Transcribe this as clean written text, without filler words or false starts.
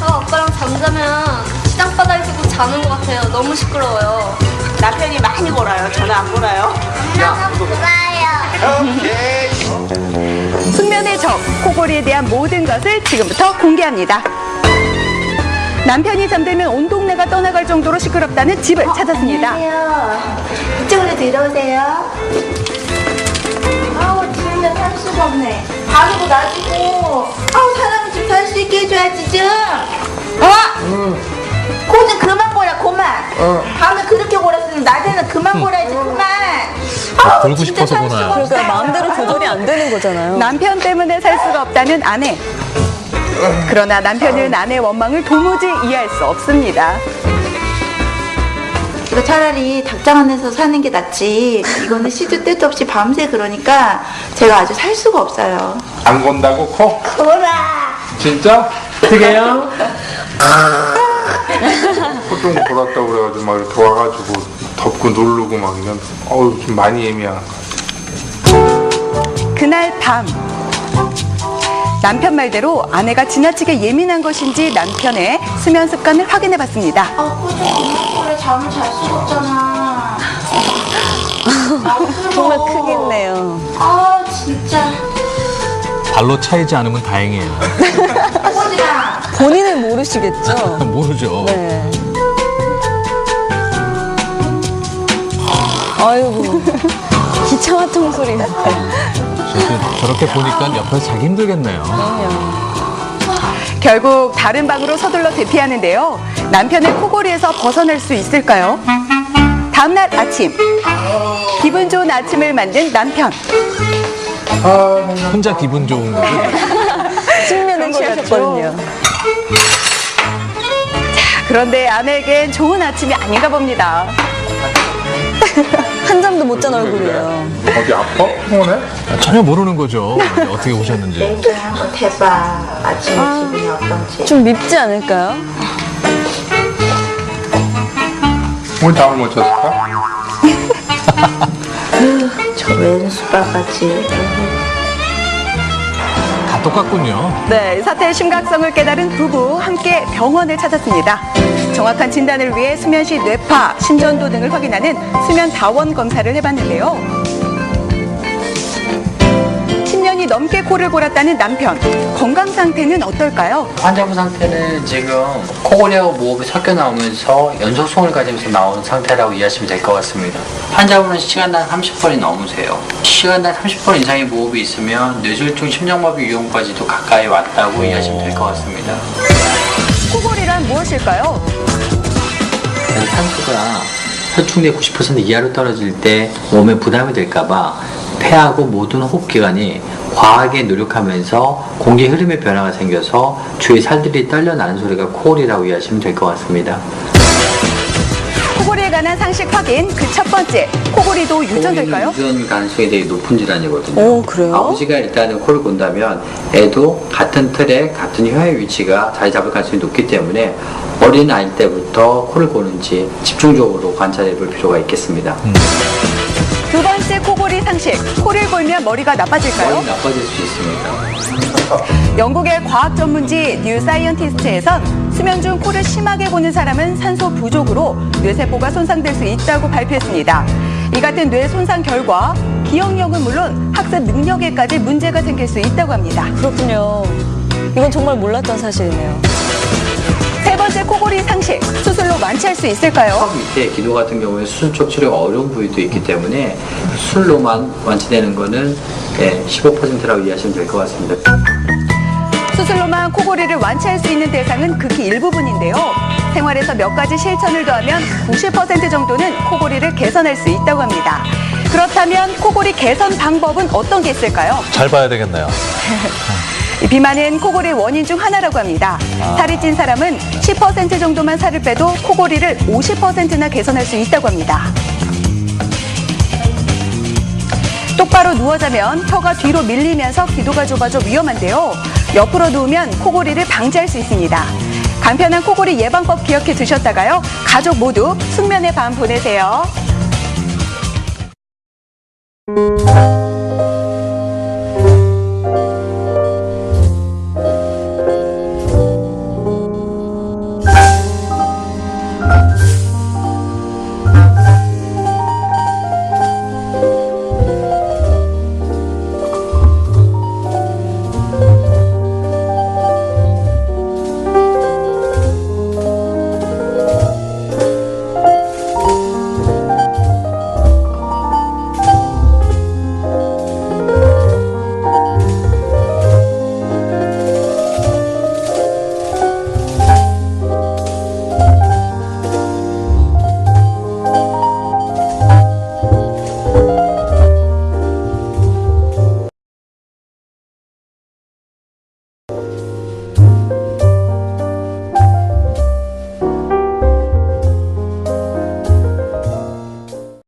아빠랑 잠자면 시장바닥에 두고 자는 것 같아요. 너무 시끄러워요. 남편이 많이 골아요. 저는 안 골아요. 엄마가 불어요. 숙면의 적, 코골이에 대한 모든 것을 지금부터 공개합니다. 남편이 잠들면 온 동네가 떠나갈 정도로 시끄럽다는 집을 찾았습니다. 안녕하세요. 이쪽으로 들어오세요. 아우, 들면 살 수가 없네. 밤이고 낮이고. 아우, 사람은 좀 살 수 있게 해줘야지, 좀. 코 좀 그만 골아, 그만. 밤에 그렇게 골았으면 낮에는 그만 골아야지, 그만. 아우, 골고 진짜 싶어서 살 수가 골아요. 없어요. 마음대로 조절이 안 되는 거잖아요. 남편 때문에 살 수가 없다는 아내. 그러나 남편은 아내의 원망을 도무지 이해할 수 없습니다. 이거 차라리 닭장 안에서 사는 게 낫지. 이거는 시도 때도 없이 밤새 그러니까 제가 아주 살 수가 없어요. 안 건다고 코? 골아! 진짜? 어떻게 해요? 코 좀 골았다고 그래가지고 막 이렇게 와가지고 덮고 누르고 막 이런 좀 많이 예민한 거. 그날 밤. 남편 말대로 아내가 지나치게 예민한 것인지 남편의 수면 습관을 확인해 봤습니다. 코좀 그래 잠을 잘 수가 없잖아. 정말 크겠네요. 아 진짜. 발로 차이지 않으면 다행이에요. 꼬지랑 본인은 모르시겠죠? 모르죠. 네. 아이고. 기차화통 소리. 저렇게 보니까 옆에서 자기 힘들겠네요. 결국 다른 방으로 서둘러 대피하는데요. 남편의 코골이에서 벗어날 수 있을까요? 다음날 아침. 기분 좋은 아침을 만든 남편. 혼자 기분 좋은 거죠. 숙면을 취하셨거든요. 그런데 아내에겐 좋은 아침이 아닌가 봅니다. 한 잠도 못 잔 얼굴이에요. 어디 아파? 피곤해? 전혀 모르는 거죠. 어떻게 오셨는지. 냉정 한번 해봐. 아침에 기분이 어떤지. 좀 밉지 않을까요? 오늘 잠을 못 잤을까? 저 웬 수박같이. 다 똑같군요. 네, 사태의 심각성을 깨달은 부부 함께 병원을 찾았습니다. 정확한 진단을 위해 수면시 뇌파, 심전도 등을 확인하는 수면 다원 검사를 해봤는데요. 10년이 넘게 코를 골았다는 남편. 건강 상태는 어떨까요? 환자분 상태는 지금 코골이하고 모흡이 섞여 나오면서 연소성을 가지면서 나온 상태라고 이해하시면 될 것 같습니다. 환자분은 시간당 30번이 넘으세요. 시간당 30번 이상의 모흡이 있으면 뇌졸중 심장마비 위험까지도 가까이 왔다고 이해하시면 될 것 같습니다. 코골이란 무엇일까요? 산소가 혈중의 90% 이하로 떨어질 때 몸에 부담이 될까봐 폐하고 모든 호흡기관이 과하게 노력하면서 공기 흐름의 변화가 생겨서 주위 살들이 떨려나는 소리가 코골이라고 이해하시면 될 것 같습니다. 코골이에 관한 상식 확인. 그 첫 번째, 코골이도 유전될까요? 코골이는 유전 가능성이 되게 높은 질환이거든요. 오, 그래요? 아버지가 일단은 코를 곤다면 애도 같은 틀에 같은 혀의 위치가 자리 잡을 가능성이 높기 때문에 어린 아이 때부터 코를 고는지 집중적으로 관찰해 볼 필요가 있겠습니다. 두 번째 코골이 상식. 코를 골면 머리가 나빠질까요? 머리 나빠질 수 있습니다. 영국의 과학 전문지 뉴 사이언티스트에선 수면 중 코를 심하게 고는 사람은 산소 부족으로 뇌세포가 손상될 수 있다고 발표했습니다. 이 같은 뇌 손상 결과 기억력은 물론 학습 능력에까지 문제가 생길 수 있다고 합니다. 그렇군요. 이건 정말 몰랐던 사실이네요. 세 번째 코골이 상식. 수술로 완치할 수 있을까요? 턱 밑에 기도 같은 경우에 수술 쪽 치료가 어려운 부위도 있기 때문에 수술로만 완치되는 거는 15%라고 이해하시면 될 것 같습니다. 수술로만 코골이를 완치할 수 있는 대상은 극히 일부분인데요. 생활에서 몇 가지 실천을 더하면 90% 정도는 코골이를 개선할 수 있다고 합니다. 그렇다면 코골이 개선 방법은 어떤 게 있을까요? 잘 봐야 되겠네요. 이 비만은 코골이의 원인 중 하나라고 합니다. 살이 찐 사람은 10% 정도만 살을 빼도 코골이를 50%나 개선할 수 있다고 합니다. 똑바로 누워 자면 혀가 뒤로 밀리면서 기도가 좁아져 위험한데요. 옆으로 누우면 코골이를 방지할 수 있습니다. 간편한 코골이 예방법 기억해 두셨다가요. 가족 모두 숙면의 밤 보내세요.